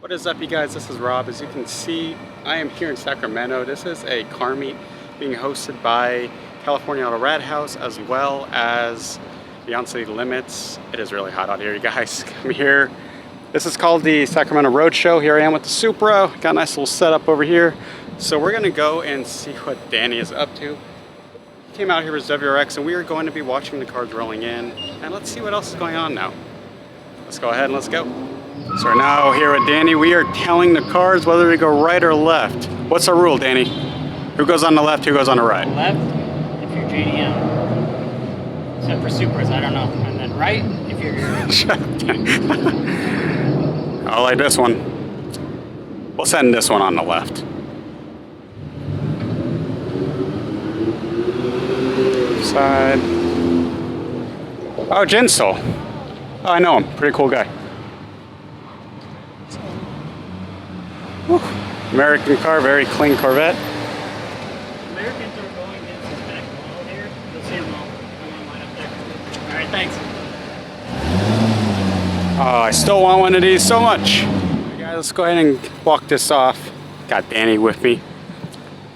What is up, you guys? This is Rob. As you can see, I am here in Sacramento. This is a car meet being hosted by California Auto Radhaus as well as 𝗗𝗏𝗏. It is really hot out here, you guys. Come here. This is called the Sacramento Road Show. Here I am with the Supra. Got a nice little setup over here. So we're gonna go and see what Danny is up to. He came out here with WRX and we are going to be watching the cars rolling in. And let's see what else is going on now. Let's go ahead and let's go. So we're now here with Danny. We are telling the cars whether to go right or left. What's our rule, Danny? Who goes on the left, who goes on the right? Left, if you're JDM. Except for Supras, I don't know. And then right, if you're... I like this one. We'll send this one on the left. Side. Oh, Jinsel. Oh, I know him. Pretty cool guy. Whew. American car, very clean Corvette. Americans are going against this back wall here. You'll see them all. I'm line up there. Alright, thanks. Oh, I still want one of these so much. Alright, guys, let's go ahead and walk this off. Got Danny with me.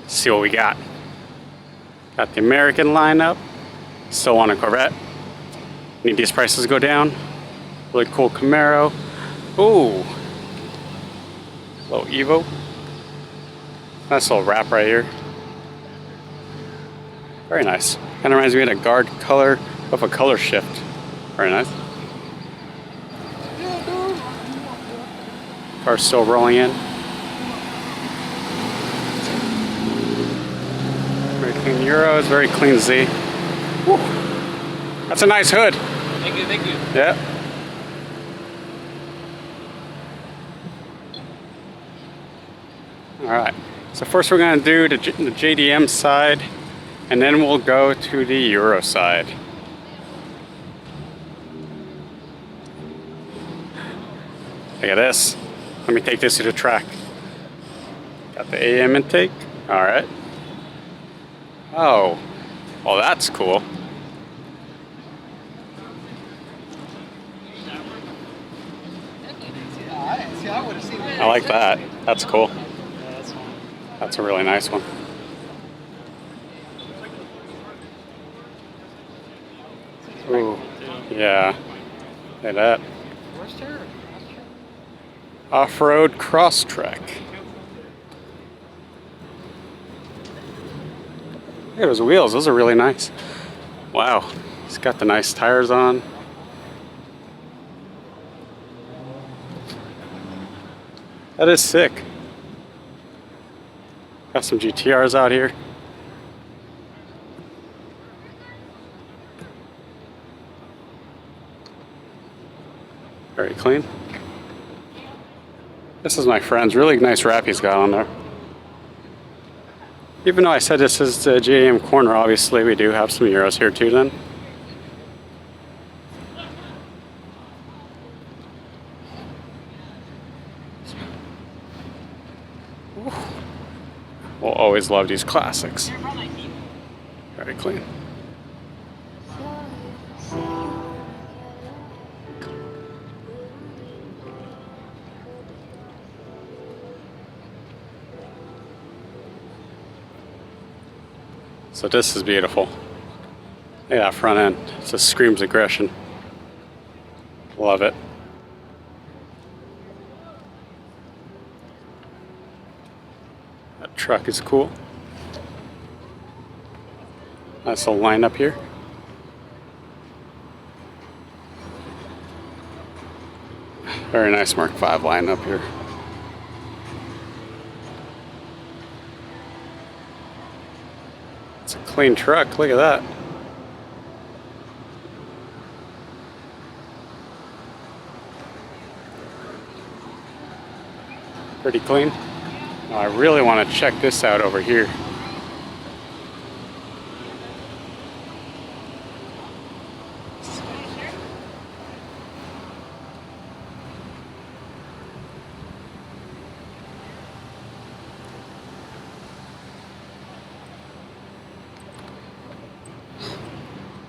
Let's see what we got. Got the American lineup. Still want a Corvette. Need these prices to go down. Really cool Camaro. Ooh. Little Evo. Nice little wrap right here. Very nice. Kind of reminds me of a guard color of a color shift. Very nice. Car's still rolling in. Very clean Euros, very clean Z. Woo. That's a nice hood. Thank you, thank you. Yeah. Alright, so first we're going to do the JDM side, and then we'll go to the Euro side. Look at this. Let me take this to the track. Got the AM intake. Alright. Oh, well that's cool. I like that. That's cool. That's a really nice one. Ooh, yeah. Look at that. Off-road cross-track. Look at those wheels. Those are really nice. Wow. It's got the nice tires on. That is sick. Got some GTRs out here. Very clean. This is my friend's really nice wrap he's got on there. Even though I said this is the JDM corner, obviously we do have some Euros here too then. We'll always love these classics. Very clean. So this is beautiful. Look at that front end. It just screams aggression. Love it. That truck is cool. Nice little line up here. Very nice Mark V line up here. It's a clean truck, look at that. Pretty clean. I really want to check this out over here.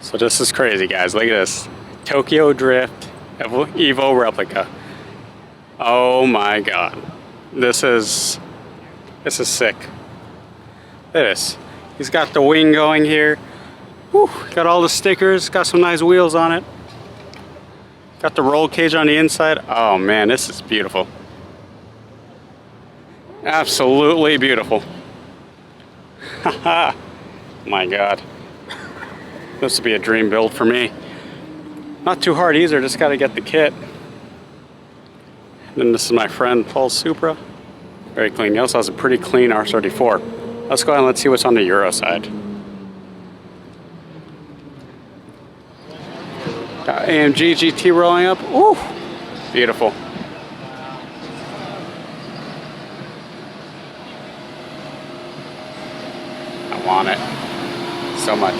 So this is crazy, guys. Look at this. Tokyo Drift Evo replica. Oh my god. This is sick. Look at this. He's got the wing going here. Whew, got all the stickers, got some nice wheels on it. Got the roll cage on the inside. Oh man, this is beautiful. Absolutely beautiful. Haha. My god. This would be a dream build for me. Not too hard either, just gotta get the kit. And then this is my friend Paul's Supra. Very clean. He also has a pretty clean R34. Let's go ahead and let's see what's on the Euro side. Got AMG GT rolling up. Ooh, beautiful. I want it so much.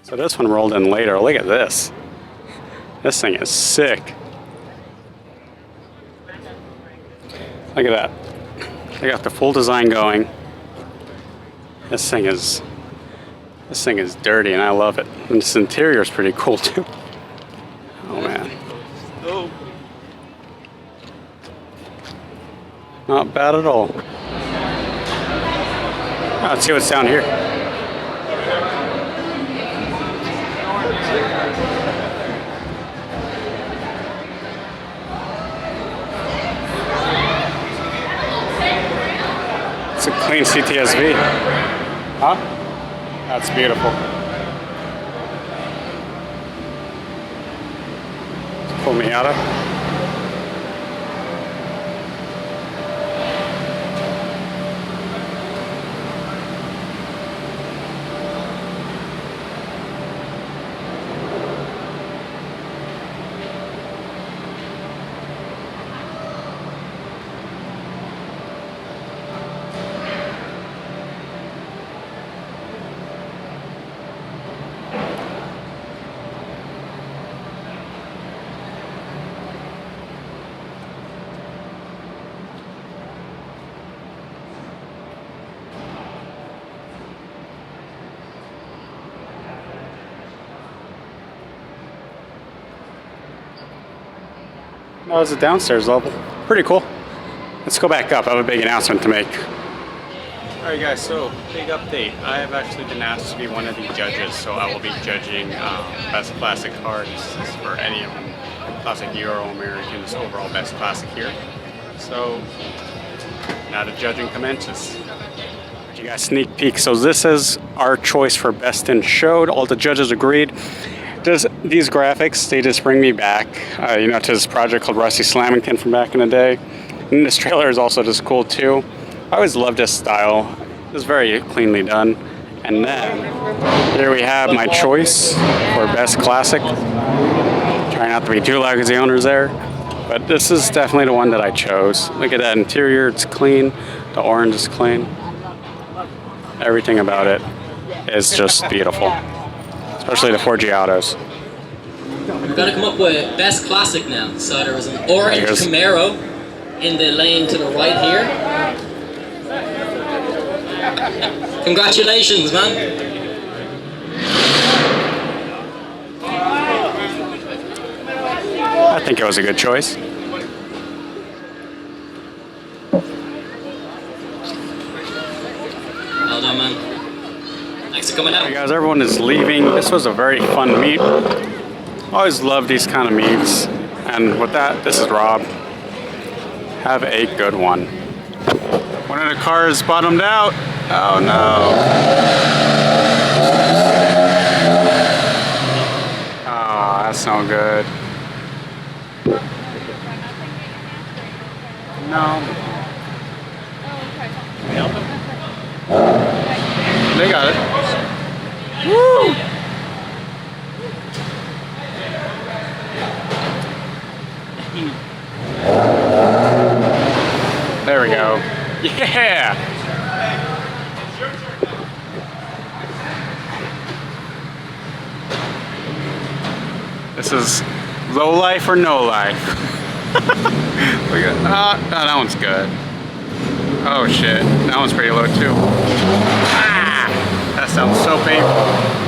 So this one rolled in later. Look at this. This thing is sick. Look at that. I got the full design going. This thing is dirty and I love it. And this interior is pretty cool too. Oh man. Oh. Not bad at all. Let's see what's down here. clean CTSV. Huh? That's beautiful. Pull 𝗵𝗍𝗏. That was the downstairs level. Pretty cool. Let's go back up. I have a big announcement to make. Alright guys, so big update. I have actually been asked to be one of the judges, so I will be judging best classic cars for any of them. Classic Euro Americans, overall best classic here. So now the judging commences. You guys sneak peek. So this is our choice for best in show. All the judges agreed. These graphics, they just bring me back, to this project called 𝗏𝗏 from back in the day. And this trailer is also just cool too. I always loved this style. It's very cleanly done. And then here we have my choice for best classic. Trying not to be too loud because the owner's there. But this is definitely the one that I chose. Look at that interior, it's clean. The orange is clean. Everything about it is just beautiful. Especially the 4G autos. We're gonna come up with best classic now. So there was an orange Camaro in the lane to the right here. Congratulations, man. I think it was a good choice. Well done, man. Thanks for coming out. Hey guys, everyone is leaving. This was a very fun meet. Always love these kind of meets. And with that, this is Rob. Have a good one. One of the cars bottomed out. Oh no. Oh, that's no good. No. They got it. Woo! There we go. Yeah! This is low life or no life. Look at, oh, that one's good. Oh shit, that one's pretty low too. Ah! That sounds so painful.